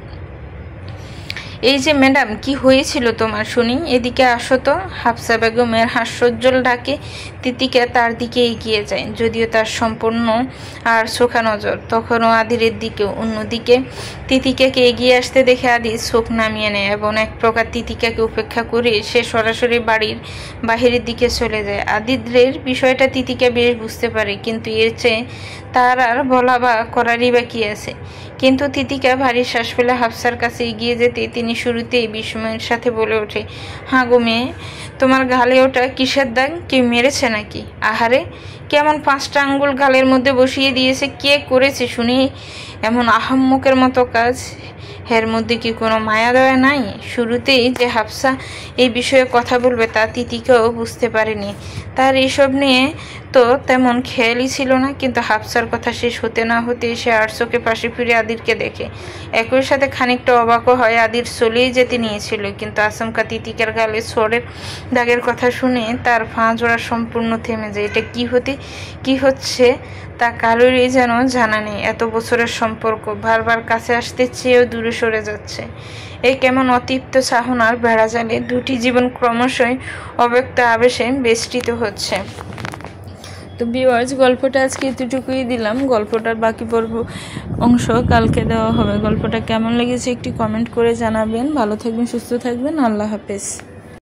এই যে ম্যাডাম, কি হয়েছিল তোমার শুনি? এদিকে আসো তো। হাফসা বেগমের হাস্যোজ্জ্বল ডাকে তিতিকা তার দিকে এগিয়ে যায়, যদিও তার সম্পূর্ণ আর চোখা নজর তখনও আদিরের দিকেও। অন্যদিকে তিতিকাকে এগিয়ে আসতে দেখে আদির চোখ নামিয়ে নেয় এবং এক প্রকার তিতিকাকে উপেক্ষা করে সে সরাসরি বাড়ির বাহিরের দিকে চলে যায়। আদিরের বিষয়টা তিতিকা বেশ বুঝতে পারে, কিন্তু এর চেয়ে তার আর বলা বা করারই বা কি আছে। কিন্তু তিতিকা ভারী শ্বাস ফেলে হাফসার কাছে এগিয়ে যেতে তিনি শুরুতেই বিস্ময়ের সাথে বলে ওঠে, হাঁ গো মেয়ে, তোমার গালে ওটা কিসের দাগ? কেউ মেরেছে নাকি? আহারে, কেমন 5টা আঙ্গুল গালের মধ্যে বসিয়ে দিয়েছে, কে করেছে শুনি এমন আহাম্মকের মতো কাজ? এর মধ্যে কি কোনো মায়া দয়া নাই? শুরুতেই যে হাফসা এই বিষয়ে কথা বলবে তা তিতিকাও বুঝতে পারেনি। তার এসব নিয়ে তো তেমন খেয়ালই ছিল না, কিন্তু হাফসার কথা শেষ হতে না হতে সে আর চোখে পাশে ফিরে আদিরকে দেখে। একই সাথে খানিকটা অবাকও হয়। আদির চলেই যেতে নিয়েছিল, কিন্তু আচমকা তিতিকার গালে ছোড়ের দাগের কথা শুনে তার পা জোড়া সম্পূর্ণ থেমে যায়। এটা কি হচ্ছে তা কারোরই যেন জানা নেই। এত বছরের সম্পর্ক বারবার কাছে আসতে চেয়েও দূরে সরে যাচ্ছে। এই কেমন অতৃপ্ত চাহনার বেড়াজালে দুটি জীবন ক্রমশই অব্যক্ত আবেশে বেষ্টিত হচ্ছে। তো ভিউয়ার্স, গল্পটা আজকে এতটুকুই দিলাম। গল্পটার বাকি অংশ কালকে দেওয়া হবে। গল্পটা কেমন লেগেছে একটি কমেন্ট করে জানাবেন। ভালো থাকবেন, সুস্থ থাকবেন। আল্লাহ হাফেজ।